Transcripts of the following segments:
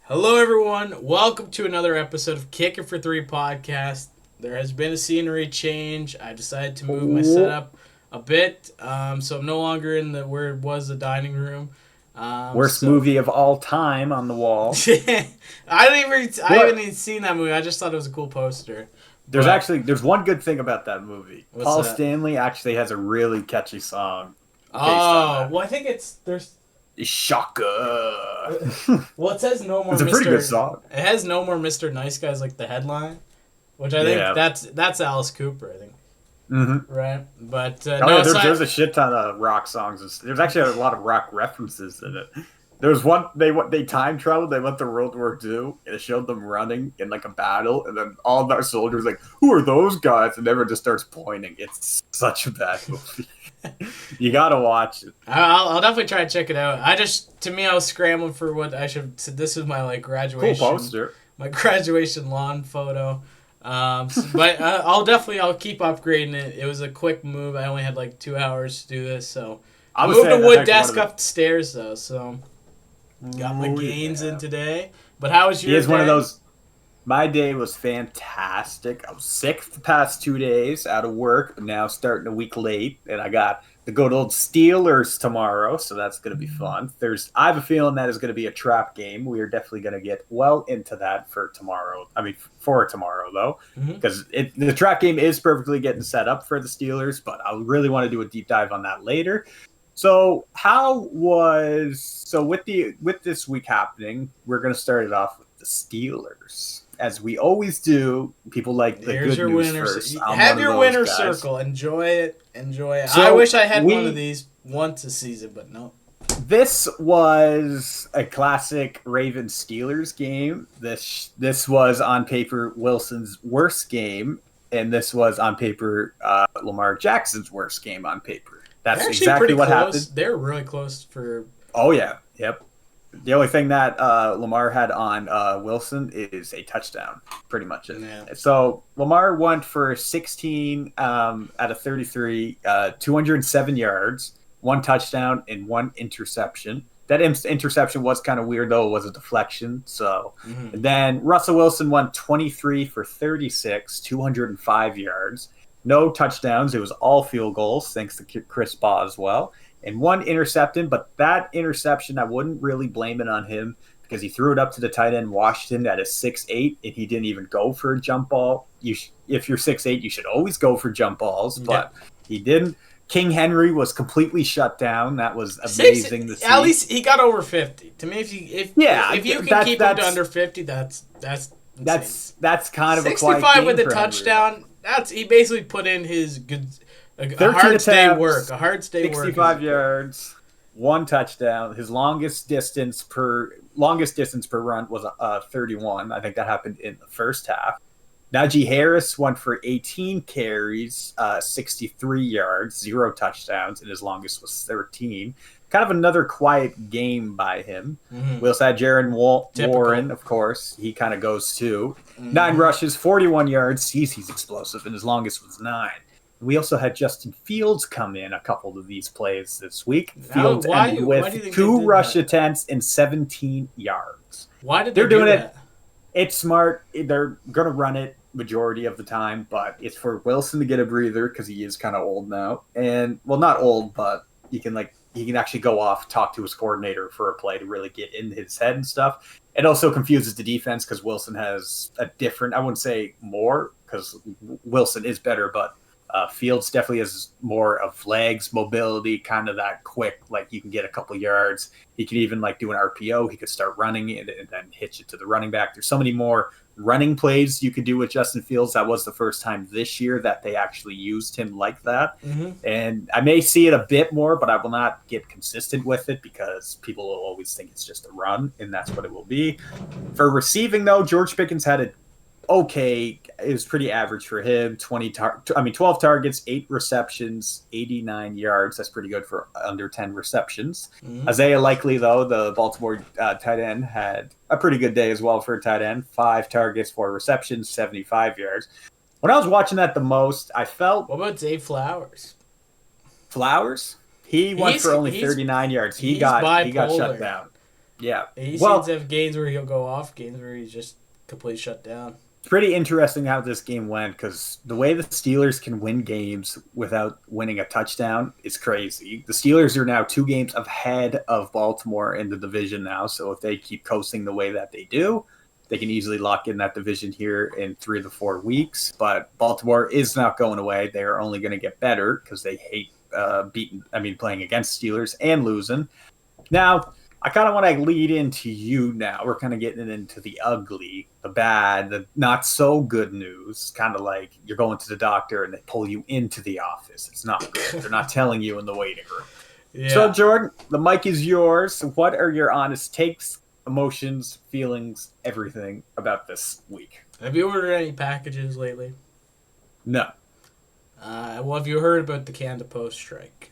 Hello, everyone. Welcome to another episode of Kicking for Three podcast. There has been a scenery change. I decided to move my setup a bit, so I'm no longer in the where it was the dining room. Worst So movie of all time on the wall. I haven't What? even seen that movie. I just thought it was a cool poster. But There's one good thing about that movie. what's Paul that? Stanley actually has a really catchy song based on Oh, that. well, I think it's there's. Shaka. Well, it says no more It's a pretty good Mister. song. It has no more Mister Nice Guys like the headline, which I think Yeah. that's Alice Cooper. I think. Mm-hmm. Right, but Oh no, yeah, it's there's not. a shit ton of rock songs. There's actually a lot of rock references in it. There was one they time traveled. They went to World War II, and it showed them running in like a battle, and then all of our soldiers like, "Who are those guys?" And everyone just starts pointing. It's such a bad movie. You gotta watch it. I'll definitely try to check it out. To me, I was scrambling for what I should. So this is my Cool graduation, poster. my graduation lawn photo. But I'll keep upgrading it. It was a quick move. I only had like 2 hours to do this, so I I would moved say a that's wood actually one desk of the. upstairs though, so got my Oh gains in yeah. today. But how was He your is one of day? those. My day was fantastic. I was sick the past 2 days out of work, but now starting a week late, and I got the good old Steelers tomorrow, so that's going to be fun. I have a feeling that is going to be a trap game. We are definitely going to get well into that for tomorrow. I mean, for tomorrow though, Mm-hmm. because the trap game is perfectly getting set up for the Steelers, but I really want to do a deep dive on that later. With this week happening, we're going to start it off with the Steelers. As we always do, people like the Here's good your news winner. first. I'm Have one of your those winner guys. circle. Enjoy it. Enjoy it. I So wish I had one of we these once a season, but no. this was a classic Ravens Steelers game. This was on paper Wilson's worst game, and this was on paper Lamar Jackson's worst game on paper. They're That's actually pretty exactly what close. happened. They're really close for. Oh yeah, yep. The only thing that Lamar had on Wilson is a touchdown, pretty much it. Yeah. So Lamar went for 16 out of 33, 207 yards, one touchdown, and one interception. That interception was kind of weird, though. It was a deflection. So, Mm-hmm. and then Russell Wilson went 23 for 36, 205 yards. No touchdowns. It was all field goals, thanks to Chris Boswell and one interception, but that interception, I wouldn't really blame it on him because he threw it up to the tight end Washington at a 6'8", and he didn't even go for a jump ball. If you're 6'8", you should always go for jump balls, but he didn't. King Henry was completely shut down. That was Six. amazing to At see. least he got over 50. To me, Yeah, if you can keep him to under 50, that's insane. that's kind of a quiet 65 game with a for Henry. touchdown. He basically put in his good a 13 hard day attempts, work. A hard day work. 65 yards, one touchdown. His longest distance per run was 31. I think that happened in the first half. Najee Harris went for 18 carries, 63 yards, zero touchdowns, and his longest was 13. Kind of another quiet game by him. Mm-hmm. We also had Jaron Typical. Warren, of course. He kind of goes too. Mm-hmm. 9 rushes, 41 yards. He's explosive, and his longest was 9. We also had Justin Fields come in a couple of these plays this week. Fields ended why do you with think they 2 did rush that? attempts and 17 yards. Why did They're they do doing it. that? It's smart. They're going to run it majority of the time, but it's for Wilson to get a breather because he is kind of old now. And, well, not old, but he can actually go off, talk to his coordinator for a play to really get in his head and stuff. It also confuses the defense because Wilson has a different, I wouldn't say more because Wilson is better, but Fields definitely has more of legs, mobility, kind of that quick, like you can get a couple yards. He could even like do an RPO. He could start running and then hitch it to the running back. There's so many more running plays you could do with Justin Fields. That was the first time this year that they actually used him like that. Mm-hmm. And I may see it a bit more, but I will not get consistent with it because people will always think it's just a run, and that's what it will be. For receiving, though, George Pickens had it okay. It was pretty average for him. 12 targets, 8 receptions, 89 yards. That's pretty good for under 10 receptions. Mm-hmm. Isaiah Likely, though, the Baltimore tight end, had a pretty good day as well for a tight end. 5 targets, 4 receptions, 75 yards. When I was watching that the most, I felt What about Zay Flowers? Flowers. He went for only 39 yards. He got shut down. Yeah. He seems Well, to have games where he'll go off, games where he's just completely shut down. it's pretty interesting how this game went because the way the Steelers can win games without winning a touchdown is crazy. The Steelers are now 2 games ahead of Baltimore in the division now. So if they keep coasting the way that they do, they can easily lock in that division here in 3 to 4 weeks. But Baltimore is not going away. They are only going to get better because they hate playing against Steelers and losing. Now, I kind of want to lead into you now. We're kind of getting into the ugly, the bad, the not so good news. Kind of like you're going to the doctor and they pull you into the office. It's not good. They're not telling you in the waiting room. Yeah. So, Jordan, the mic is yours. What are your honest takes, emotions, feelings, everything about this week? Have you ordered any packages lately? No. Well, have you heard about the Canada Post strike?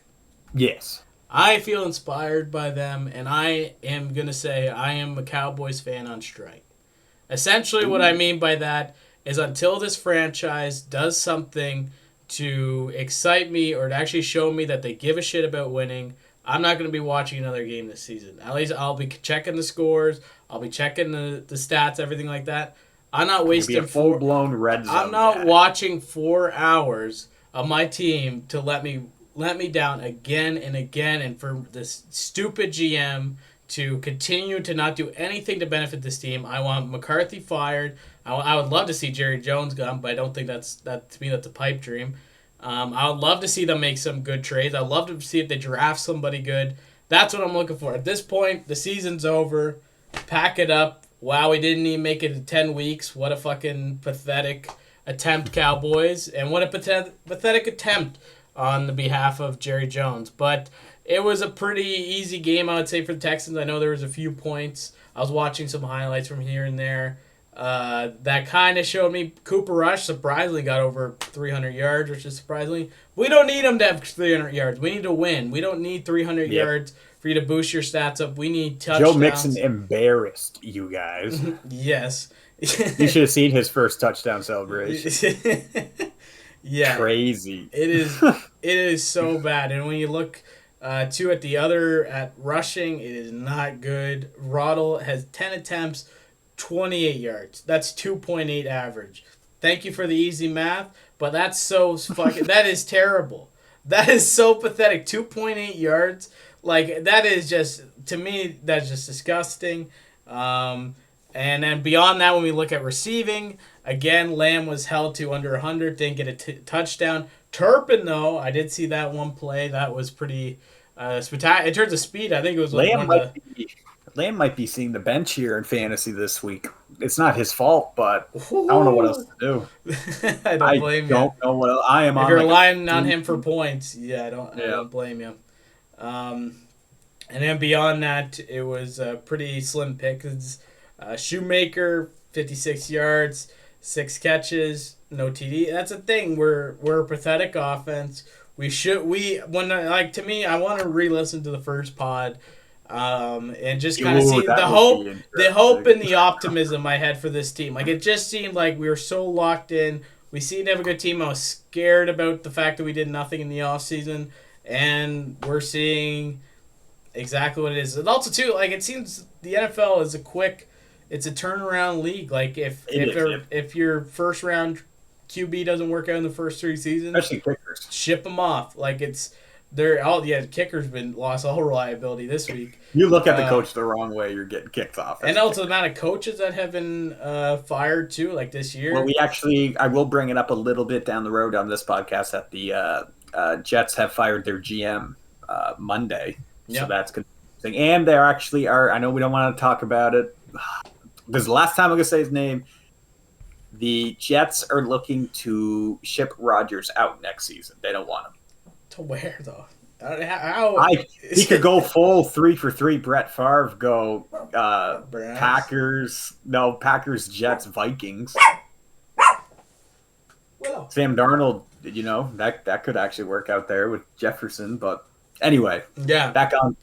Yes. I feel inspired by them, and I am going to say I am a Cowboys fan on strike. Essentially, what I mean by that is until this franchise does something to excite me or to actually show me that they give a shit about winning, I'm not going to be watching another game this season. At least I'll be checking the scores, I'll be checking the stats, everything like that. I'm not wasting be a full-blown red zone. I'm not watching 4 hours of my team to let me down again and again, and for this stupid GM to continue to not do anything to benefit this team. I want McCarthy fired. I would love to see Jerry Jones gone, but I don't think that's a pipe dream. I would love to see them make some good trades. I'd love to see if they draft somebody good. That's what I'm looking for. At this point, the season's over. Pack it up. Wow, we didn't even make it to 10 weeks. What a fucking pathetic attempt, Cowboys. And what a pathetic attempt on the behalf of Jerry Jones. But it was a pretty easy game, I would say, for the Texans. I know there was a few points. I was watching some highlights from here and there. That kind of showed me Cooper Rush surprisingly got over 300 yards, which is surprising. We don't need him to have 300 yards. We need to win. We don't need 300 yards for you to boost your stats up. We need touchdowns. Joe Mixon embarrassed you guys. Yes. You should have seen his first touchdown celebration. Yeah. Crazy. It is so bad. And when you look at rushing, it is not good. Roddle has 10 attempts, 28 yards. That's 2.8 average. Thank you for the easy math, but that's so fucking that is terrible. That is so pathetic. 2.8 yards. Like, that is just, to me, that's just disgusting. And then beyond that, when we look at receiving, again, Lamb was held to under 100, didn't get a touchdown. Turpin, though, I did see that one play. That was pretty spectacular. In terms of speed, I think it was Lamb might be seeing the bench here in fantasy this week. It's not his fault, but I don't know what else to do. I don't blame you. I don't know what else. I am if on. You're relying on him for points. Yeah, I don't blame you. And then beyond that, it was a pretty slim pickings. Shoemaker, 56 yards, 6 catches, no TD. That's a thing. We're a pathetic offense. To me, I want to re-listen to the first pod, and just kind of see the hope and the optimism I had for this team. Like, it just seemed like we were so locked in. We seemed to have a good team. I was scared about the fact that we did nothing in the offseason, and we're seeing exactly what it is. And also, too, like, it seems the NFL is it's a turnaround league. Like, if your first round QB doesn't work out in the first 3 seasons, especially kickers, ship them off. Like, kickers been lost all reliability this week. You look at the coach the wrong way, you're getting kicked off. And also the amount of coaches that have been fired too, like this year. Well, I will bring it up a little bit down the road on this podcast that the Jets have fired their GM Monday. Yep. So that's confusing. And there actually are, I know we don't want to talk about it. This is the last time I'm going to say his name. The Jets are looking to ship Rodgers out next season. They don't want him. To where, though? He could go full 3-for-3. Brett Favre go Packers, Jets, Vikings. Well, Sam Darnold, that could actually work out there with Jefferson. But anyway, back on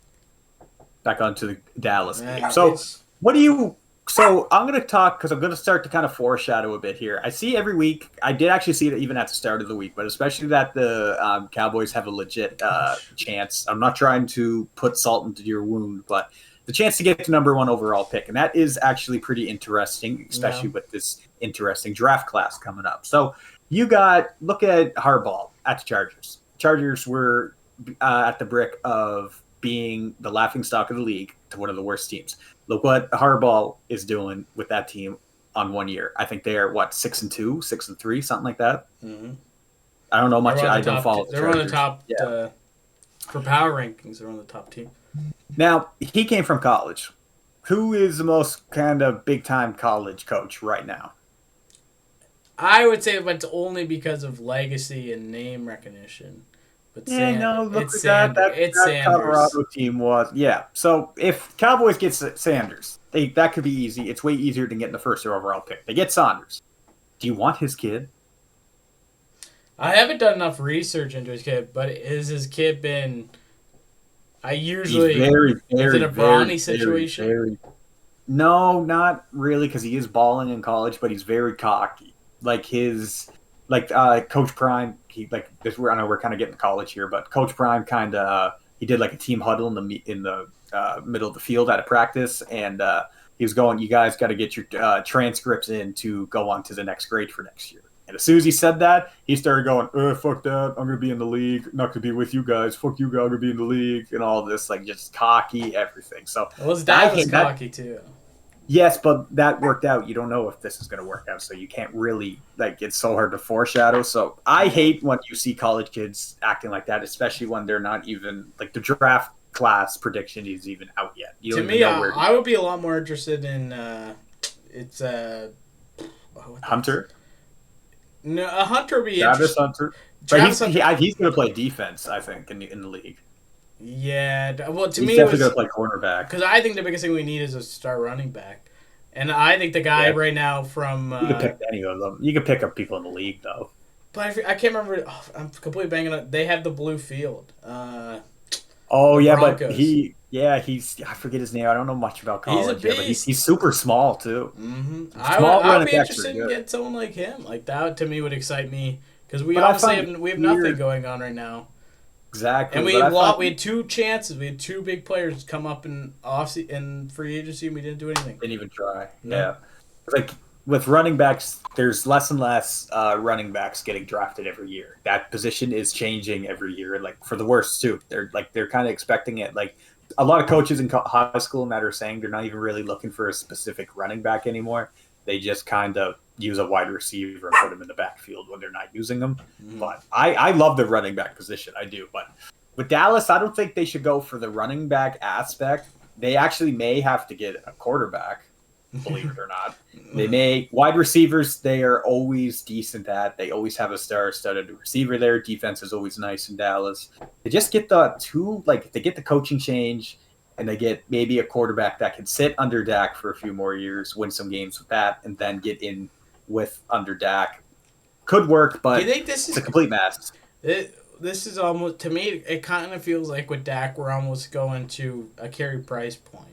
to the Dallas game. So what do you? So I'm going to talk because I'm going to start to kind of foreshadow a bit here. I see every week. I did actually see it even at the start of the week, but especially that the Cowboys have a legit chance. I'm not trying to put salt into your wound, but the chance to get the number 1 overall pick. And that is actually pretty interesting, especially Yeah. with this interesting draft class coming up. So look at Harbaugh at the Chargers. Chargers were at the brick of being the laughing stock of the league to one of the worst teams. Look what Harbaugh is doing with that team on 1 year. I think they are 6-2, 6-3, something like that. Mm-hmm. I don't know much. I don't follow. They're on the top. For power rankings, they're on the top team. Now he came from college. Who is the most kind of big time college coach right now? I would say it's only because of legacy and name recognition. But Look it's at that. It's That Sanders. Colorado team was So if Cowboys get Sanders, that could be easy. It's way easier than getting the first overall pick. They get Saunders. Do you want his kid? I haven't done enough research into his kid, but has his kid been? He's very, is it a Bronny situation? Very, no, not really, because he is balling in college, but he's very cocky. Coach Prime, I know we're kind of getting to college here, but Coach Prime he did like a team huddle in the middle of the field at a practice, and he was going, "You guys got to get your transcripts in to go on to the next grade for next year." And as soon as he said that, he started going, "Fuck that! I'm gonna be in the league. Not gonna be with you guys. Fuck you guys. I'm gonna be in the league," and all this, just cocky everything. So his dad was cocky too. Yes, but that worked out. You don't know if this is going to work out, so you can't really it's so hard to foreshadow. So I hate when you see college kids acting like that, especially when they're not even the draft class prediction is even out yet. To me, I would be a lot more interested in Hunter. No, a Hunter would be Travis Hunter. But he's going to play defense, I think, in the league. Yeah, well, to he's me, definitely going to play cornerback. Because I think the biggest thing we need is a star running back, and I think the guy right now from you can pick any of them. You can pick up people in the league though. But I can't remember. Oh, I'm completely banging up. They have the blue field. But Broncos. I forget his name. I don't know much about college. He's a beast. But he's super small too. Mm-hmm. I would be interested in getting someone like him. Like that to me would excite me because we obviously have nothing going on right now. Exactly. And we had 2 chances. We had 2 big players come up in free agency, and we didn't do anything. Didn't even try. No. Yeah. With running backs, there's less and less running backs getting drafted every year. That position is changing every year, for the worst too. They're kind of expecting it. A lot of coaches in high school and that are saying they're not even really looking for a specific running back anymore. They just kind of use a wide receiver and put them in the backfield when they're not using them. Mm-hmm. But I love the running back position. I do. But with Dallas, I don't think they should go for the running back aspect. They actually may have to get a quarterback, believe it or not. They may. Wide receivers, they are always decent at. They always have a star-studded receiver there. Defense is always nice in Dallas. They just get they get the coaching change, and they get maybe a quarterback that can sit under Dak for a few more years, win some games with that, and then get in with under Dak. Could work, but do you think this is a complete mess. This is almost, to me, it kind of feels like with Dak, we're almost going to a Carey Price point.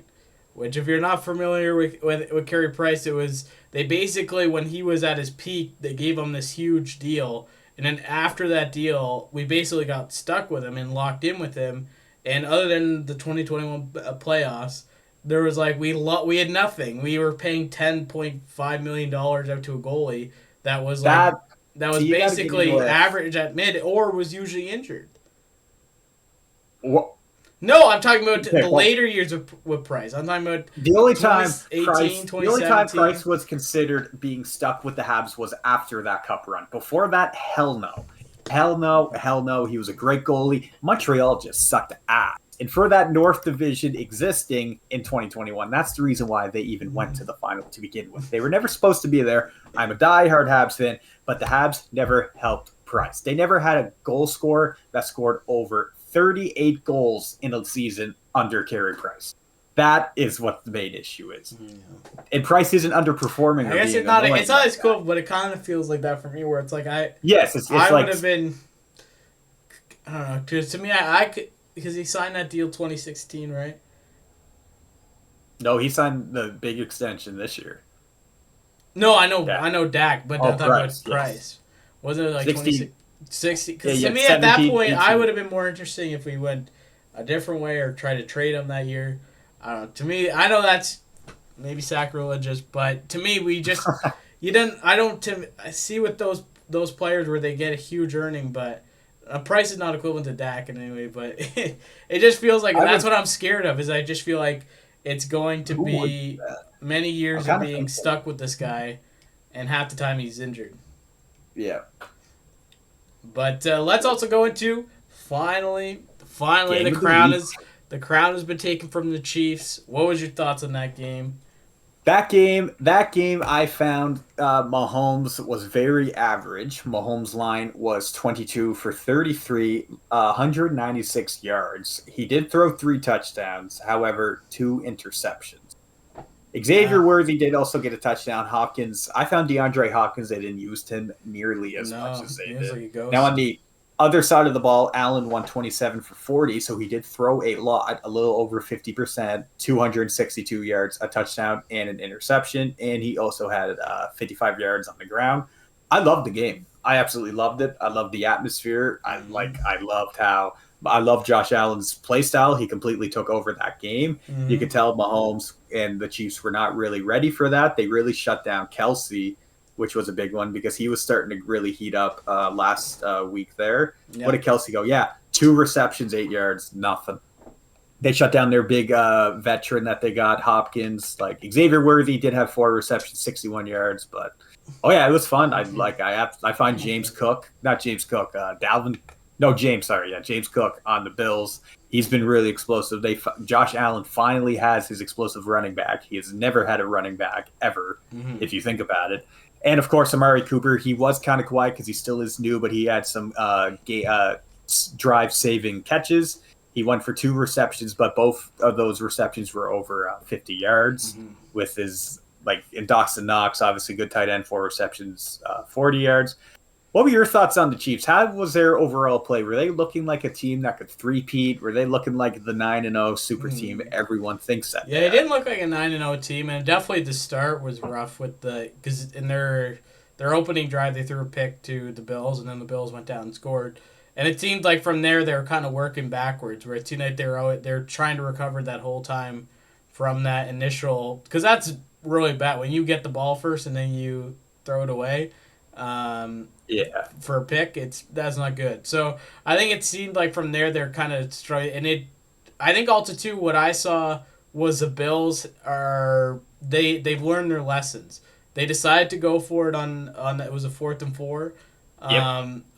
Which, if you're not familiar with Carey Price, they basically, when he was at his peak, they gave him this huge deal. And then after that deal, we basically got stuck with him and locked in with him. And other than the 2021 playoffs, there was we had nothing. We were paying $10.5 million out to a goalie that was basically average at mid or was usually injured. What? No, I'm talking about the later years with Price. I'm talking about the only time 2018, Price was considered being stuck with the Habs was after that cup run. Before that, hell no. Hell no. He was a great goalie. Montreal just sucked ass. And for that North Division existing in 2021, that's the reason why they even went to the final to begin with. They were never supposed to be there. I'm a diehard Habs fan, but the Habs never helped Price. They never had a goal scorer that scored over 38 goals in a season under Carey Price. That is what the main issue is. Yeah. And Price isn't underperforming. I guess it's not as cool, but it kind of feels like that for me, where it's like I would have been. I don't know, because to me, I could, because he signed that deal 2016, right? No, he signed the big extension this year. No, I know Dak, but I'm talking about Price. Yes. Wasn't it 60? Because to me, at that point, 18. I would have been more interesting if we went a different way or tried to trade him that year. I don't know. To me, I know that's maybe sacrilegious, but to me, we just you didn't. I don't. I see with those players where they get a huge earning, but a price is not equivalent to Dak in any way. But it just feels like I that's would. what I'm scared of. Is I just feel like it's going to Who would do be that? many I'm years of kind of being thinking. stuck with this guy, and half the time he's injured. Yeah. But let's also go into finally Game of the week. the crown has been taken from the Chiefs. What was your thoughts on that game? That game, I found Mahomes was very average. Mahomes' line was 22 for 33, 196 yards. He did throw 3 touchdowns, however, 2 interceptions. Xavier Yeah, Worthy did also get a touchdown. Hopkins, I found DeAndre Hopkins, they didn't use him nearly as much no, as they he was did. like a Now, on ghost. the other side of the ball, Allen 127 for 40, so he did throw a lot, a little over 50%, 262 yards, a touchdown, and an interception. And he also had 55 yards on the ground. I loved the game. I absolutely loved it. I loved the atmosphere. Mm-hmm. I loved how I love Josh Allen's play style. He completely took over that game. You Mm-hmm. could tell Mahomes and the Chiefs were not really ready for that. They really shut down Kelsey, which was a big one because he was starting to really heat up last week there. What did Yep. Kelsey go? Yeah, 2 receptions, 8 yards, nothing. They shut down their big veteran that they got, Hopkins. Like Xavier Worthy did have 4 receptions, 61 yards, but oh yeah, it was fun. I find James Cook, not James Cook, Dalvin. No, James. Sorry, yeah, James Cook on the Bills. He's been really explosive. Josh Allen finally has his explosive running back. He has never had a running back ever, Mm-hmm. if you think about it. And of course, Amari Cooper. He was kind of quiet because he still is new, but he had some drive saving catches. He went for 2 receptions, but both of those receptions were over 50 yards. Mm-hmm. With his in Dawson Knox, obviously good tight end, 4 receptions, 40 yards. What were your thoughts on the Chiefs? How was their overall play? Were they looking like a team that could three-peat? Were they looking like the 9-0 super team Mm-hmm. everyone thinks that Yeah, they it are? didn't look like a 9-0 team, and definitely the start was rough with because in their opening drive they threw a pick to the Bills, and then the Bills went down and scored. And it seemed like from there they were kind of working backwards, where it seemed like they're trying to recover that whole time from that initial, because that's really bad when you get the ball first and then you throw it away. Um, Yeah. for a pick, that's not good. So I think it seemed like from there they're kind of struggling, and it. I think also too what I saw was the Bills are they've learned their lessons. They decided to go for it on it was a 4th and 4, Yep.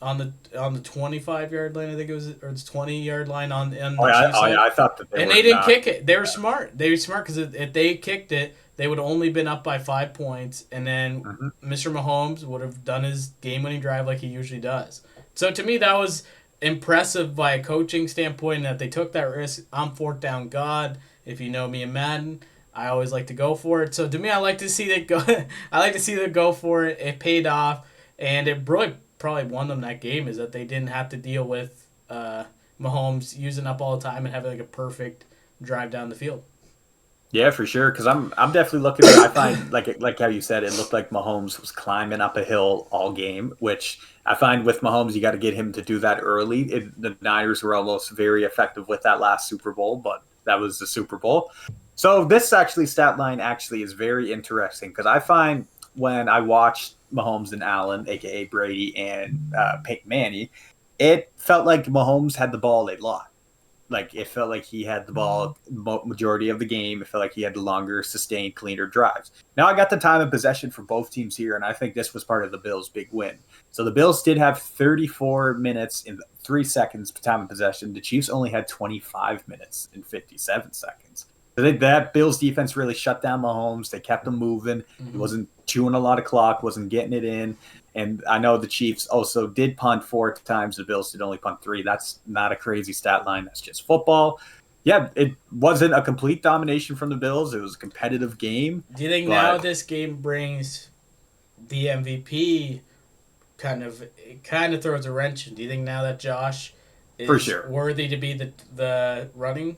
on the 25 yard line, I think it was, or it's 20 yard line on Oh the yeah, Chiefs oh yeah. side, I thought that they and were they didn't not kick going to it. do They were that. smart. They were smart because if they kicked it, they would only been up by 5 points, and then Mm-hmm. Mr. Mahomes would have done his game-winning drive like he usually does. So to me, that was impressive by a coaching standpoint that they took that risk. I'm 4th down God. If you know me in Madden, I always like to go for it. So to me, I like to see that go. I like to see them go for it. It paid off, and it really probably won them that game. Is that they didn't have to deal with Mahomes using up all the time and having like a perfect drive down the field. Yeah, for sure. Because I'm definitely looking at. I find like how you said it looked like Mahomes was climbing up a hill all game, which I find with Mahomes you got to get him to do that early. The Niners were almost very effective with that last Super Bowl, but that was the Super Bowl. So this actually stat line actually is very interesting because I find when I watched Mahomes and Allen, aka Brady and Peyton Manning, it felt like Mahomes had the ball a lot. Like it felt like he had the ball majority of the game. It felt like he had the longer, sustained, cleaner drives. Now I got the time of possession for both teams here, and I think this was part of the Bills' big win. So the Bills did have 34 minutes in 3 seconds time of possession. The Chiefs only had 25 minutes and 57 seconds. So that Bills defense really shut down Mahomes. They kept him moving. He Mm-hmm. wasn't chewing a lot of clock, wasn't getting it in. And I know the Chiefs also did punt 4 times. The Bills did only punt 3. That's not a crazy stat line. That's just football. Yeah, it wasn't a complete domination from the Bills. It was a competitive game, Do you think now but this game brings the MVP it kind of throws a wrench in? Do you think now that Josh for is sure, worthy to be the running?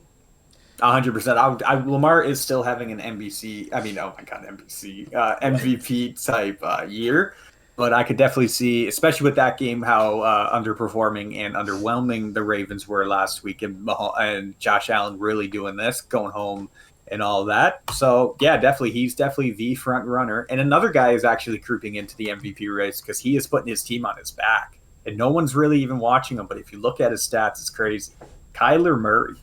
100%. Lamar is still having an NBC. I mean, oh my God, NBC MVP type year. But I could definitely see, especially with that game, how underperforming and underwhelming the Ravens were last week, and Josh Allen really doing this, going home and all that. So yeah, definitely, he's definitely the front runner. And another guy is actually creeping into the MVP race because he is putting his team on his back, and no one's really even watching him. But if you look at his stats, it's crazy. Kyler Murray,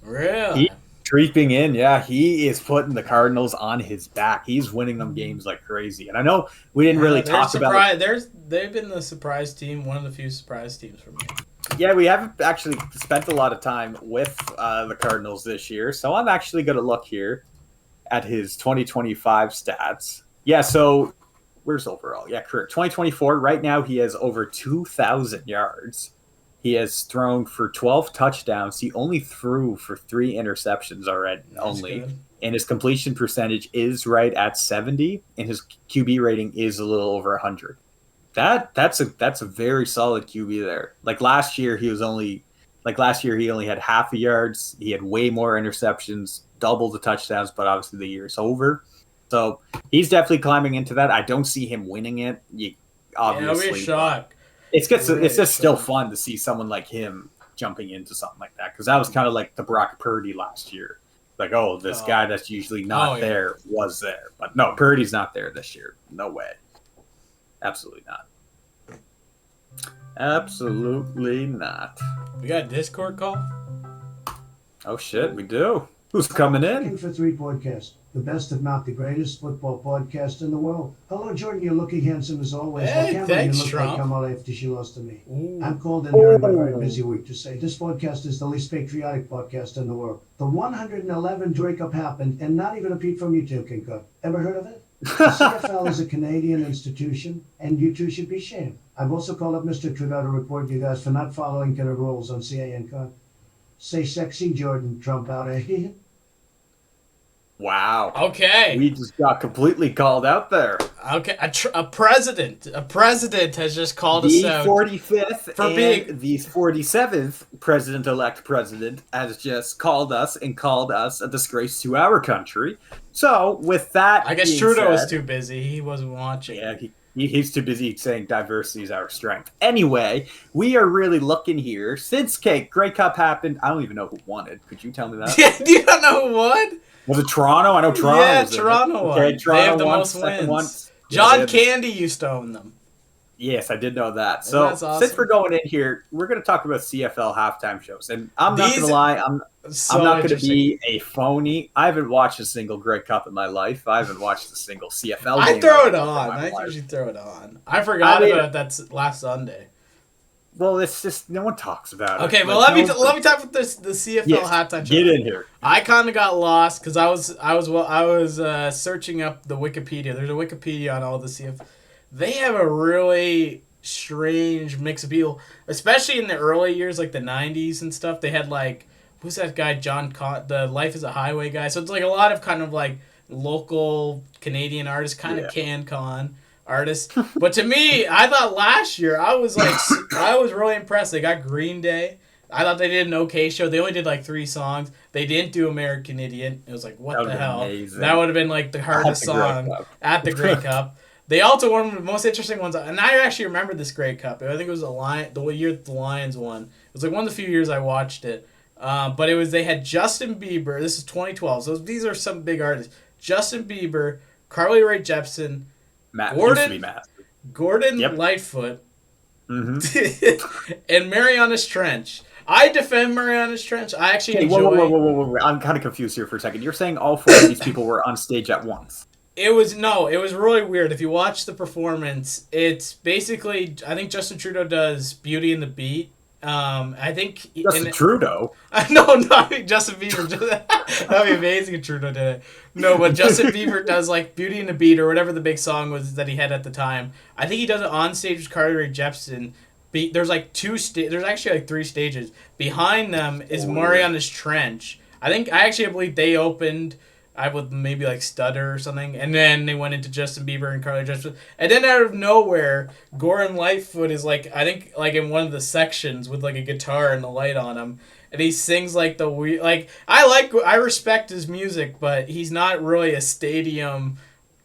Really? he creeping in. Yeah, he is putting the Cardinals on his back. He's winning them games like crazy. And I know we didn't really talk about. They've been the surprise team, one of the few surprise teams for me. Yeah, we haven't actually spent a lot of time with the Cardinals this year, so I'm actually going to look here at his 2025 stats. Yeah, so where's overall? Yeah, career 2024. Right now, he has over 2,000 yards. He has thrown for 12 touchdowns. He only threw for 3 interceptions already. That's good. And his completion percentage is right at 70, and his QB rating is a little over 100. That's a very solid QB there. Last year he only had half the yards. He had way more interceptions, double the touchdowns, but obviously the year's over. So he's definitely climbing into that. I don't see him winning it. Obviously, it'll be a shock. It's just still fun to see someone like him jumping into something like that, because that was kind of like the Brock Purdy last year. This guy that's usually not there was there, but no, Purdy's not there this year. No way. Absolutely not. Absolutely not. We got a Discord call? Oh shit, we do. Who's coming in? Looking for Three podcast, the best, if not the greatest, football podcast in the world. Hello, Jordan. You're looking handsome as always. Hey, Cameron, thanks, you look Trump. like Kamala after she lost to me. Ooh. I'm called in during my very busy week to say this podcast is the least patriotic podcast in the world. The 111 Drake Up happened, and not even a peep from you two can cook. Ever heard of it? The CFL is a Canadian institution, and you two should be shamed. I've also called up Mr. Trudeau to report you guys for not following the rules on CAN Con. Say sexy Jordan Trump out, eh? Wow. Okay. We just got completely called out there. Okay. A president has just called us out. The 45th for being the 47th president-elect president has just called us a disgrace to our country. So with that, I guess Trudeau was too busy. He wasn't watching. Yeah, he's too busy saying diversity is our strength. Anyway, we are really looking here. Since Grey Cup happened, I don't even know who won it. Could you tell me that? Yeah, you don't know who won? Was it Toronto? I know Toronto. Yeah, was Toronto won. Okay, Toronto they have the won, most wins. One. John Candy used to own them. Yes, I did know that. So awesome? Since we're going in here, we're going to talk about CFL halftime shows. And I'm not going to lie, I'm not going to be a phony. I haven't watched a single Grey Cup in my life. I haven't watched a single CFL game. I throw it on. I usually throw it on. I forgot about that last Sunday. Well, it's just no one talks about it. Okay, well let me talk about the CFL halftime show. Get in here. I kind of got lost because I was searching up the Wikipedia. There's a Wikipedia on all the CFL. They have a really strange mix of people, especially in the early years, like the 90s and stuff. They had who's that guy, the Life is a Highway guy. So it's a lot of kind of local Canadian artists, kind of CanCon artists. But to me, I thought last year I was really impressed. They got Green Day. I thought they did an okay show. They only did 3 songs. They didn't do American Idiot. It was what the hell? Amazing. That would have been the hardest song at the Grey Cup. They also, one of the most interesting ones, and I actually remember this Grey Cup. I think it was the year the Lions won. It was one of the few years I watched it. But they had Justin Bieber. This is 2012. So these are some big artists. Justin Bieber, Carly Rae Jepsen, Gordon yep. Lightfoot, and Marianas Trench. I defend Marianas Trench. I actually enjoy. Whoa. I'm kind of confused here for a second. You're saying all 4 of these people were on stage at once? It was really weird. If you watch the performance, it's basically, I think Justin Trudeau does Beauty and the Beat. I think Trudeau. No, not Justin Bieber. That'd be amazing if Trudeau did it. No, but Justin Bieber does Beauty and the Beat or whatever the big song was that he had at the time. I think he does it on stage with Carly Rae Jepsen. There's there's actually 3 stages. Behind them is Marianas Trench. I believe they opened. I would maybe Stutter or something, and then they went into Justin Bieber and Carly Jepsen, and then out of nowhere, Gordon Lightfoot is in one of the sections with a guitar and the light on him, and he sings the weird I respect his music, but he's not really a stadium.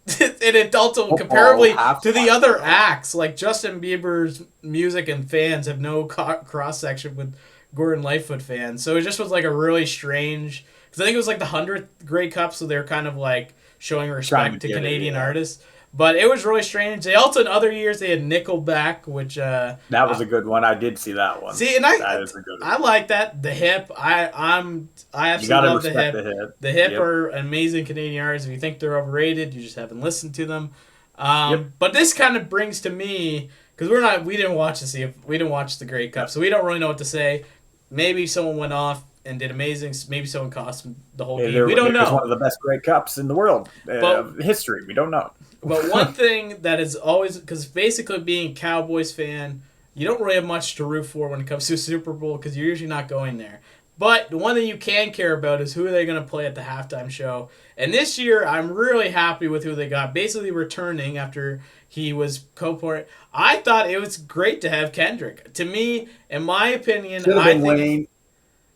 And it's also comparably to the other acts, Justin Bieber's music and fans have no cross section with Gordon Lightfoot fans, so it just was a really strange because I think it was like the 100th Grey Cup, so they're kind of like showing respect to get it, Canadian yeah. artists. But it was really strange. They also in other years they had Nickelback, which That was a good one. I did see that one. see, and That is a good one. I like that. The Hip, I You absolutely gotta love the respect Hip. the hit. The Hip Yep. are amazing Canadian artists. If you think they're overrated, you just haven't listened to them. Yep. But this kind of brings to me because we didn't watch the Grey Cup, so we don't really know what to say. Maybe someone went off and did amazing. Maybe someone cost them the whole game. We don't It was know. one of the best Grey Cups in the world of history. We don't know. But one thing that is always, because basically being a Cowboys fan, you don't really have much to root for when it comes to a Super Bowl because you're usually not going there. But the one thing you can care about is who are they going to play at the halftime show. And this year, I'm really happy with who they got. Basically returning after he was co-part. I thought it was great to have Kendrick. To me, in my opinion, Should have I been think Wayne.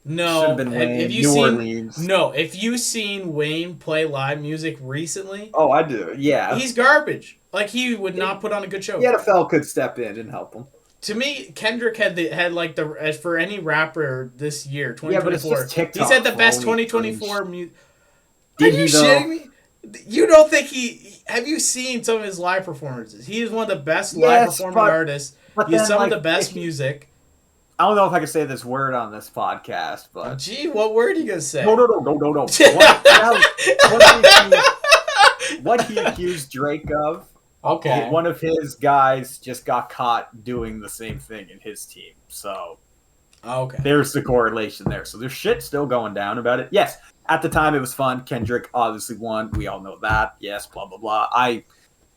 no. Should have been Wayne. Have you New seen Orleans. no? If you seen Wayne play live music recently, Oh, I do. Yeah. he's garbage. Like he would not put on a good show. The NFL could step in and help him. To me, Kendrick had like the as for any rapper this year, 2024. Yeah, but it's just TikTok. He's had the best phony 2024 cringe. music. Did Are you he, though? shitting me? You don't think have you seen some of his live performances? He is one of the best live Yes, performing but- artists. but He has then, some of like, the best if- music. I don't know if I can say this word on this podcast, but Gee, what word are you gonna say? no. What he accused Drake of. Okay. One of his guys just got caught doing the same thing in his team. So Okay. there's the correlation there. So there's shit still going down about it. Yes, at the time it was fun. Kendrick obviously won. We all know that. Yes, blah blah blah. I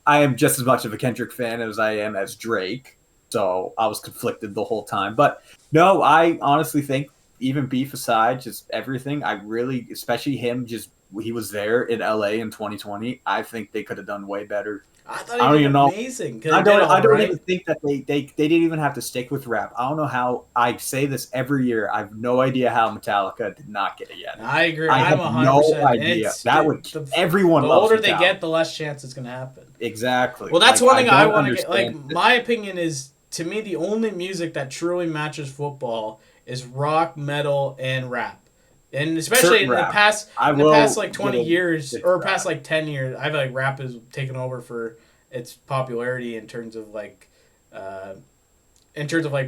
am just as much of a Kendrick fan as I am as Drake. So I was conflicted the whole time. But no, I honestly think, even beef aside, just everything, I really, especially him, just he was there in LA in 2020. I think they could have done way better. I thought I he don't did even know. amazing. I don't even think that they didn't even have to stick with rap. I don't know how. I say this every year. I have no idea how Metallica did not get it yet. I agree. I I'm have 100%. no idea. That would everyone the loves older they Metallica. get, the less chance it's gonna happen. Exactly. Well, that's one thing I don't want to get. Like, understand it. my opinion is, to me, the only music that truly matches football is rock, metal, and rap. And especially Certain in the rap. past, I in the will past like get 20 a years bit or rap. past like 10 years, I feel like rap has taken over for its popularity in terms of like,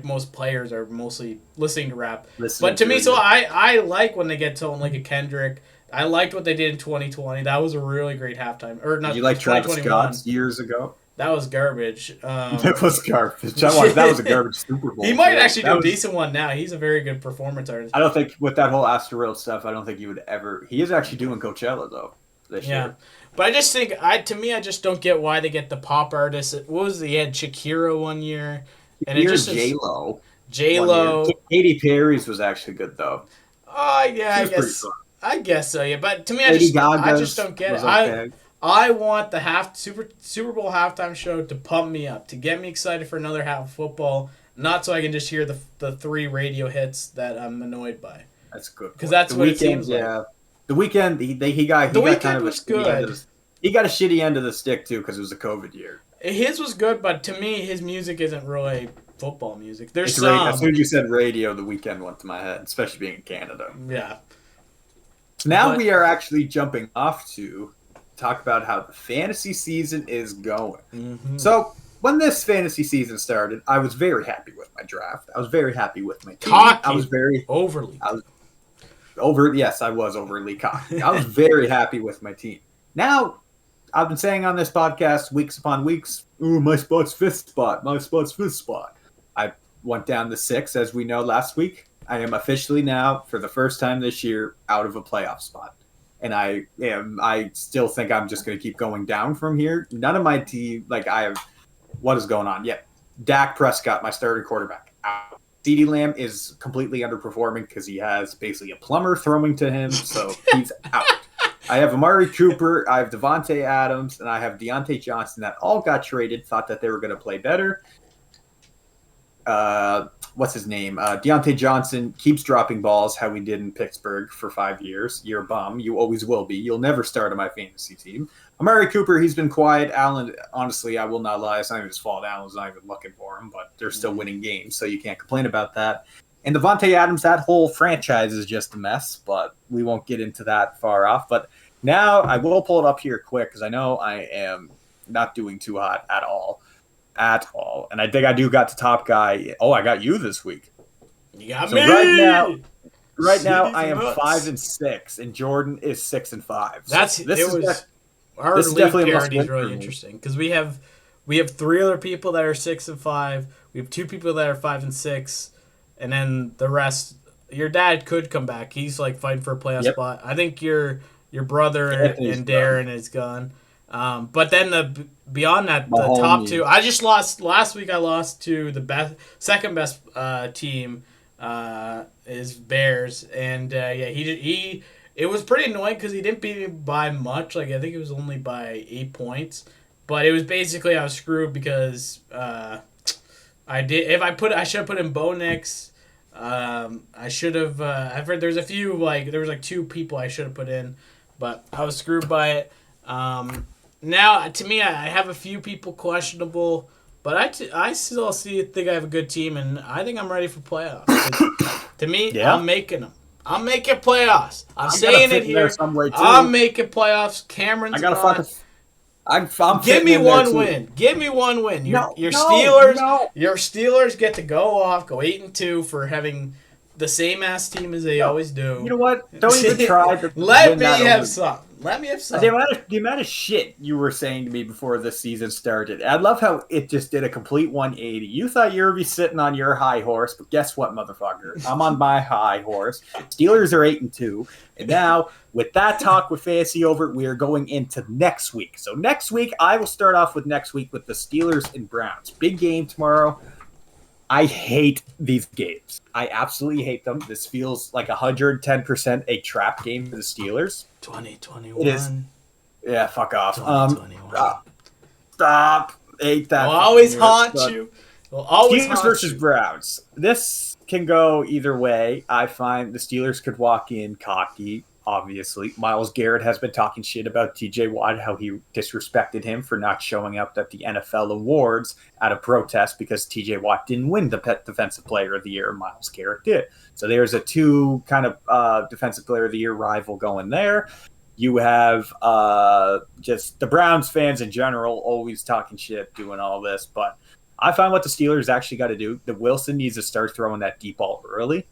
most players are mostly listening to rap. But to me, so I like when they get to like a Kendrick. I liked what they did in 2020. That was a really great halftime. Or not. Did you like Travis 2021. Scott's years ago? That was garbage. That was garbage. That was a garbage Super Bowl. He might too. actually That do a was- decent one now. He's a very good performance artist. I don't think with that whole Astroworld stuff, I don't think he would ever. He is actually doing Coachella though this year. But I just think I just don't get why they get the pop artists. What was he had Shakira one year, and it just J Lo. J Lo. Katy Perry's was actually good though. Oh yeah, She was pretty fun. I guess so. Yeah, but to me, Lady I Gaga's just don't get it. was okay. I want the Super Bowl halftime show to pump me up, to get me excited for another half of football, not so I can just hear the three radio hits that I'm annoyed by. That's good. 'Cause that's The what it Weeknd, seems like. Yeah, the weekend he got The kind Weeknd of was a shitty end good. of he got a shitty end of the stick too because it was a COVID year. His was good, but to me, his music isn't really football music. There's It's some. as soon as you said radio, the weekend went to my head, especially being in Canada. Yeah. So now But- we are actually jumping off to talk about how the fantasy season is going. Mm-hmm. So when this fantasy season started, I was very happy with my draft. I was very happy with my team. Cocky. I was very Overly. Yes, I was overly cocky. I was very happy with my team. Now, I've been saying on this podcast weeks upon weeks, ooh, my spot's fifth spot. My spot's fifth spot. I went down to 6, as we know last week. I am officially now, for the first time this year, out of a playoff spot. And I still think I'm just going to keep going down from here. None of my team, what is going on? Yeah, Dak Prescott, my starting quarterback, out. CeeDee Lamb is completely underperforming because he has basically a plumber throwing to him, so he's out. I have Amari Cooper, I have Devontae Adams, and I have Deontay Johnson that all got traded, thought that they were going to play better. What's his name? Deontay Johnson keeps dropping balls, how he did in Pittsburgh for 5 years. You're a bum. You always will be. You'll never start on my fantasy team. Amari Cooper, he's been quiet. Allen, honestly, I will not lie. It's not even his fault. Allen's not even looking for him, but they're still winning games, so you can't complain about that. And Devontae Adams, that whole franchise is just a mess, but we won't get into that far off. But now I will pull it up here quick because I know I am not doing too hot at all. At all. And I think I do got the top guy. Oh, I got you this week. You got So me. Right now I am Nuts. 5-6, and Jordan is 6-5. So Our this is league definitely a parity is must-win really for me. interesting because we have 3 other people that are 6-5. We have 2 people that are 5-6, and then the rest. Your dad could come back. He's like fighting for a playoff Yep. spot. I think your brother Anthony's and Darren is gone. But then beyond that, My the top homie. 2. I just lost last week. I lost to the second best team. Is Bears, and he it was pretty annoying because he didn't beat me by much. Like I think it was only by 8 points, but it was basically I was screwed because I should have put in Bo Nix. I should have. I've heard there's a few there was 2 people I should have put in, but I was screwed by it. Now to me I have a few people questionable. But I still think I have a good team, and I think I'm ready for playoffs. To me, Yeah. I'm making them. I'm making playoffs. I'm saying it here. Some way too. I'm making playoffs. Cameron's I gotta gone. fucking. I'm Give fitting me in there, one too. win. Give me one win. Your No, Steelers. no. Your Steelers get to go 8-2 for having the same ass team as they always do. You know what? Don't even try to Let win me that have over. some. Let me have The some. amount of shit you were saying to me before the season started. I love how it just did a complete 180. You thought you were be sitting on your high horse, but guess what, motherfucker? I'm on my high horse. Steelers are 8-2. And now, with that talk with Fantasy over, we are going into next week. So next week, I will start off with the Steelers and Browns. Big game tomorrow. I hate these games. I absolutely hate them. This feels like 110% a trap game for the Steelers. 2021. It is. Yeah, fuck off. 2021. Stop. Hate that. I'll always fucking haunt word, you. I'll always Steelers haunt versus you. Browns. This can go either way. I find the Steelers could walk in cocky, obviously. Myles Garrett has been talking shit about TJ Watt, how he disrespected him for not showing up at the NFL awards out of protest because TJ Watt didn't win the Defensive Player of the Year. Myles Garrett did. So there's a 2 kind of Defensive Player of the Year rival going there. You have just the Browns fans in general always talking shit, doing all this. But I find what the Steelers actually got to do, that Wilson needs to start throwing that deep ball early,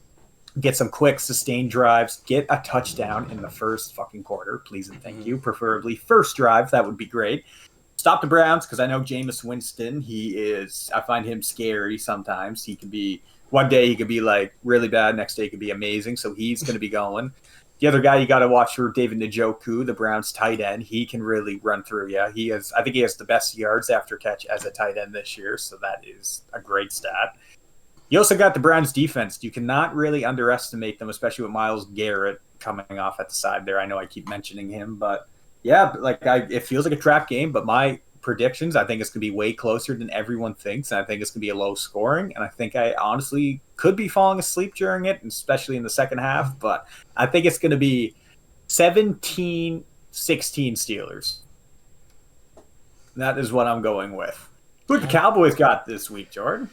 get some quick, sustained drives, get a touchdown in the first fucking quarter, please and thank you. Preferably first drive, that would be great. Stop the Browns, because I know Jameis Winston, I find him scary sometimes. He can be, one day he could be like really bad, next day he could be amazing, so he's going to be going. The other guy you got to watch for David Njoku, the Browns tight end. He can really run through. Yeah, I think he has the best yards after catch as a tight end this year, so that is a great stat. You also got the Browns defense. You cannot really underestimate them, especially with Myles Garrett coming off at the side there. I know I keep mentioning him, but yeah, it feels like a trap game, but my predictions, I think it's going to be way closer than everyone thinks, and I think it's going to be a low scoring, and I think I honestly could be falling asleep during it, especially in the second half, but I think it's going to be 17-16 Steelers. That is what I'm going with. Who the Cowboys got this week, Jordan?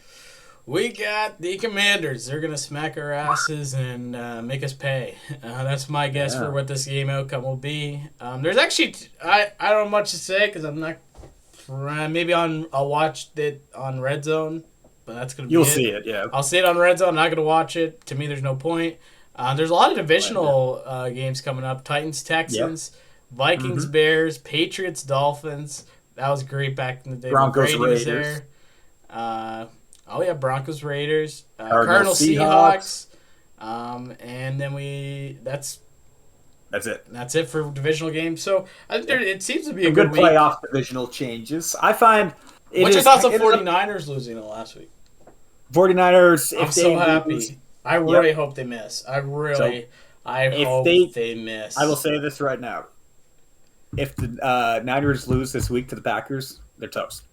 We got the Commanders. They're going to smack our asses and make us pay. That's my guess for what this game outcome will be. There's actually, I don't have much to say because I'm not, maybe I'll watch it on Red Zone, but that's going to be You'll see it, yeah. I'll see it on Red Zone. I'm not going to watch it. To me, there's no point. There's a lot of divisional games coming up. Titans, Texans, Vikings, Bears, Patriots, Dolphins. That was great back in the day. Broncos, Brady was Raiders. there. Broncos, Raiders, Cardinals, Seahawks, and then that's it. That's it for divisional games. So I think it seems to be a good week. playoff divisional changes. I find What's your thoughts on 49ers losing the last week? 49ers, I'm so happy. I really hope they miss. I hope they miss. I will say this right now. If the Niners lose this week to the Packers, they're toast.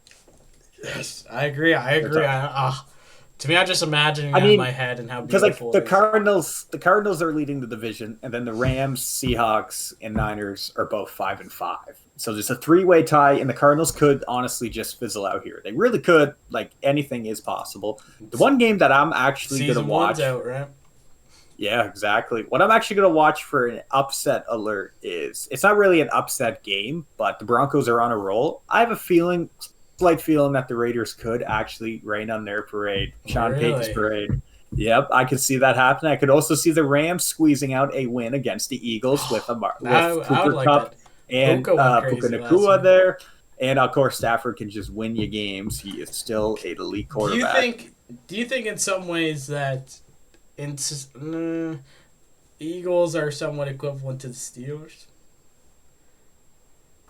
Yes, I agree. To To me, I'm just imagining I that in mean, my head and how because like beautiful the it is. Cardinals are leading the division, and then the Rams, Seahawks, and Niners are both 5-5. So there's a 3-way tie, and the Cardinals could honestly just fizzle out here. They really could. Like anything is possible. The one game that I'm actually going to Season one's watch. out, right? Yeah, exactly. What I'm actually going to watch for an upset alert is it's not really an upset game, but the Broncos are on a roll. I have a slight feeling that the Raiders could actually rain on their parade, Sean Payton's Really? parade. Yep, I could see that happening. I could also see the Rams squeezing out a win against the Eagles with I would Cooper like Kupp that. and Puka went Puka crazy last Nakua year. there. And of course, Stafford can just win you games. He is still a elite Do you quarterback. think? Do you think in some ways that Eagles are somewhat equivalent to the Steelers?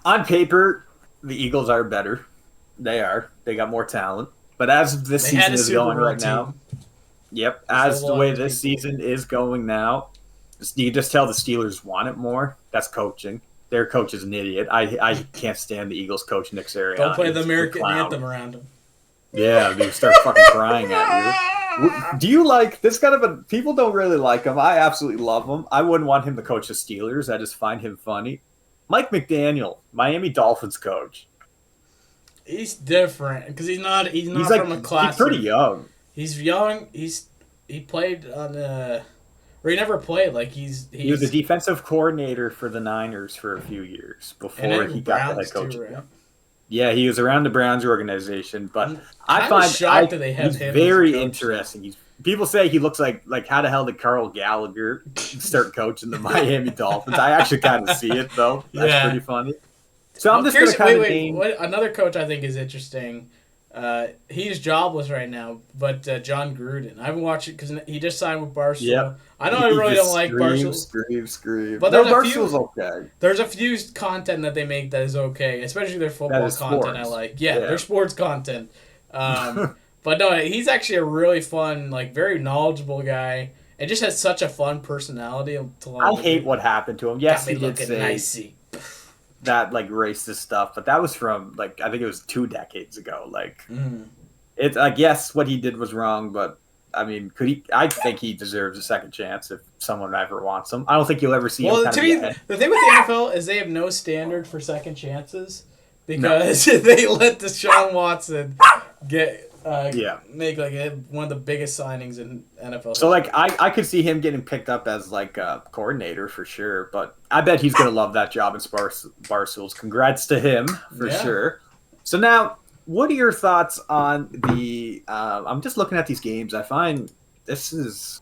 On paper, the Eagles are better. They are. They got more talent. But as this They had season a is Super going Bowl right team. now, yep, There's a as the lot way of this people. season is going now, you just tell the Steelers want it more. That's coaching. Their coach is an idiot. I can't stand the Eagles coach, Nick Sirianni. Don't play the He's a American clown. anthem around him. Yeah, dude, start fucking crying at you. Do you like this kind of a? People don't really like him. I absolutely love him. I wouldn't want him to coach the Steelers. I just find him funny. Mike McDaniel, Miami Dolphins coach. He's different because he's not He's from a class. he's pretty young. He's young. He played on or he never played. Like He was a defensive coordinator for the Niners for a few years before he got the head coach. Right? Yeah, he was around the Browns organization, but I find shocked that they have he's him very as a coach. interesting. People say he looks like how the hell did Carl Gallagher start coaching the Miami Dolphins? I actually kind of see it though. That's pretty funny. So I'm just going to kind of name another coach I think is interesting. He's jobless right now, but John Gruden. I've been watching because he just signed with Barstool. Yep. I know I really don't like Barstool. Scream. But no, Barstool's okay. There's a few content that they make that is okay, especially their football content. I like. Yeah, their sports content. But no, he's actually a really fun, like very knowledgeable guy, and just has such a fun personality. I hate what happened to him. Yes, he did say nicey. that like racist stuff, but that was from like I think it was 2 decades ago. Like it's like yes, what he did was wrong, but I mean, could he? I think he deserves a second chance if someone ever wants him. I don't think you'll ever see him. Well, to me, the thing with the NFL is they have no standard for second chances because they let Deshaun Watson make like one of the biggest signings in NFL. So like I could see him getting picked up as like a coordinator for sure, but I bet he's gonna love that job in Barstools. Congrats to him for sure. So now, what are your thoughts on the? I'm just looking at these games. I find it's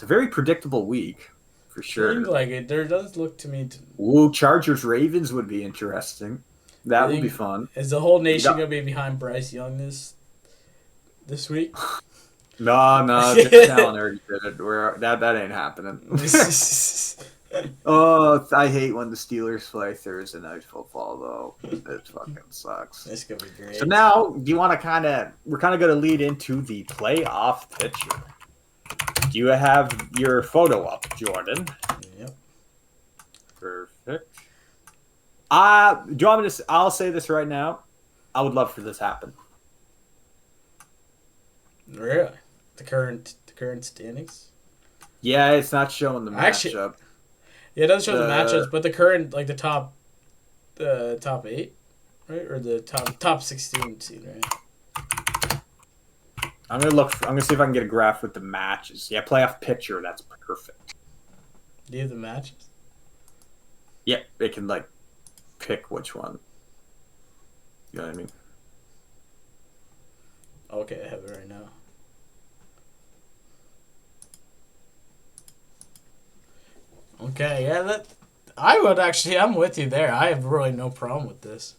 a very predictable week for sure. Seems like it. There does look to me. Ooh, Chargers Ravens would be interesting. That would be fun. Is the whole nation gonna be behind Bryce Young this week? No, Josh Allen already did it. That ain't happening. Oh, I hate when the Steelers play Thursday night football, though. It fucking sucks. It's gonna be great. So now, do you want to we're kind of going to lead into the playoff picture. Do you have your photo up, Jordan? Yep. Perfect. Do you want me to? I'll say this right now. I would love for this to happen. Really? The current standings? Yeah, it's not showing the matchup. Yeah, it doesn't show the matchups, but the current, like the top 8, right, or the top 16 seed, right? I'm gonna see if I can get a graph with the matches. Yeah, playoff picture. That's perfect. Do you have the matches? Yeah, it can like pick which one. You know what I mean? Okay, I have it right now. Okay, yeah, I'm with you there. I have really no problem with this.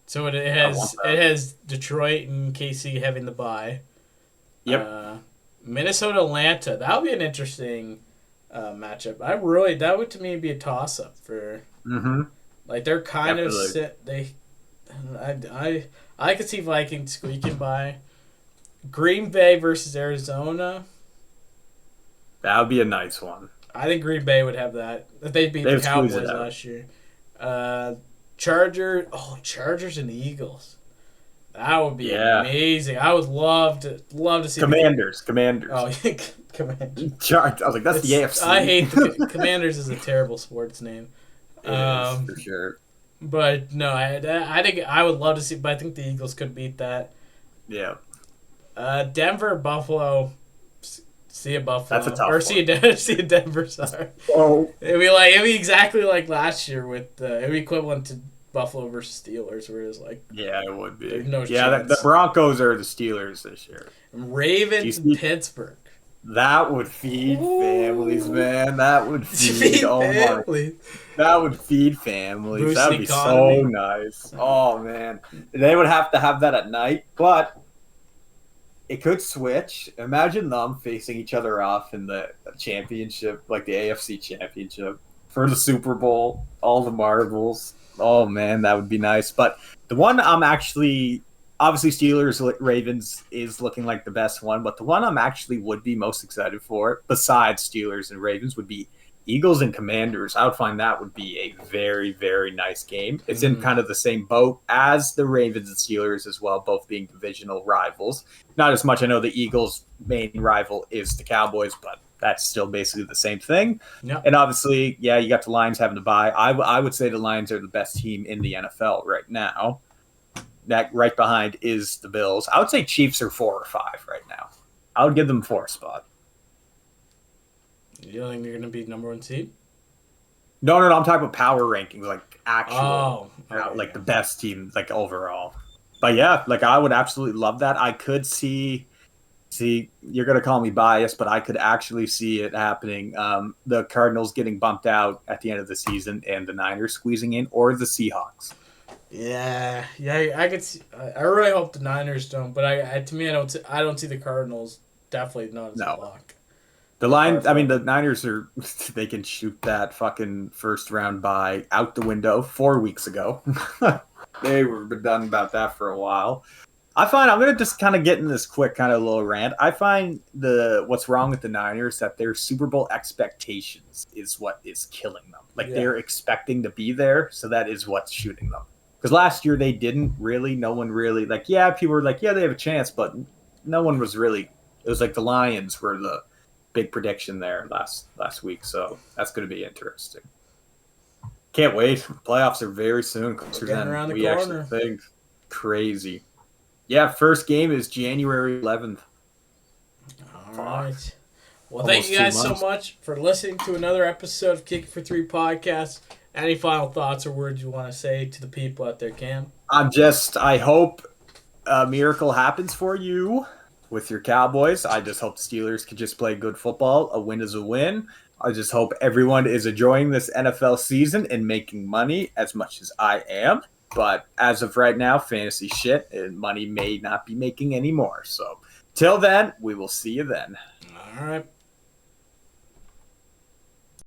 So it has Detroit and KC having the bye. Yep. Minnesota, Atlanta. That would be an interesting matchup. That would to me be a toss up for. Mm-hmm. Like they're kind of set. I could see Vikings squeaking by. Green Bay versus Arizona. That would be a nice one. I think Green Bay would have that. If they beat the Cowboys last year. Chargers and the Eagles. That would be Yeah. amazing. I would love to see Commanders. Oh, Commanders. I was like, that's the AFC. I hate the Commanders is a terrible sports name. It is, for sure. But no, I think I would love to see, but I think the Eagles could beat that. Yeah. Denver, Buffalo. See a Buffalo. That's a tough or see a Denver. Sorry. Oh. It'd be exactly like last year with it'd be equivalent to Buffalo versus Steelers, where it's like Yeah, it would be. there's no Yeah, chance. the Broncos are the Steelers this year. Ravens and Pittsburgh. That would feed families, man. That would feed families. That would feed families. Boost That would the be economy. so nice. Oh man, they would have to have that at night, but it could switch. Imagine them facing each other off in the championship, like the AFC championship for the Super Bowl, all the marbles. Oh man, that would be nice. But the one I'm actually obviously Steelers Ravens is looking like the best one, but the one I'm actually would be most excited for, besides Steelers and Ravens, would be Eagles and Commanders. I would find that would be a very, very nice game. It's in kind of the same boat as the Ravens and Steelers as well, both being divisional rivals. Not as much. I know the Eagles' main rival is the Cowboys, but that's still basically the same thing. Yep. And obviously, yeah, you got the Lions having to bye. I would say the Lions are the best team in the NFL right now. That right behind is the Bills. I would say Chiefs are 4 or 5 right now. I would give them 4 spot. You don't think they're going to be number 1 seed? No. I'm talking about power rankings, like actual, okay. like the best team, like overall. But yeah, like I would absolutely love that. I could see, you're gonna call me biased, but I could actually see it happening. The Cardinals getting bumped out at the end of the season, and the Niners squeezing in, or the Seahawks. Yeah, I could see. I really hope the Niners don't, but to me, I don't see the Cardinals. Definitely not as a lock. The Lions, I mean, the Niners are, they can shoot that fucking first round bye out the window 4 weeks ago. They were done about that for a while. I find, I'm going to just kind of get in this quick kind of little rant. I find what's wrong with the Niners, that their Super Bowl expectations is what is killing them. Like they're expecting to be there. So that is what's shooting them. Because last year they didn't really, no one really, like, yeah, people were like, yeah, they have a chance, but no one was really, it was like the Lions were the big prediction there last week, so that's going to be interesting. Can't wait. Playoffs are very soon, closer than we actually think. Crazy. Yeah, first game is January 11th. All right. Well, thank you guys so much for listening to another episode of Kick for 3 podcast. Any final thoughts or words you want to say to the people out there, Cam? I hope a miracle happens for you with your Cowboys. I just hope the Steelers can just play good football. A win is a win. I just hope everyone is enjoying this NFL season and making money as much as I am. But as of right now, fantasy shit and money may not be making any more. So till then, we will see you then. All right.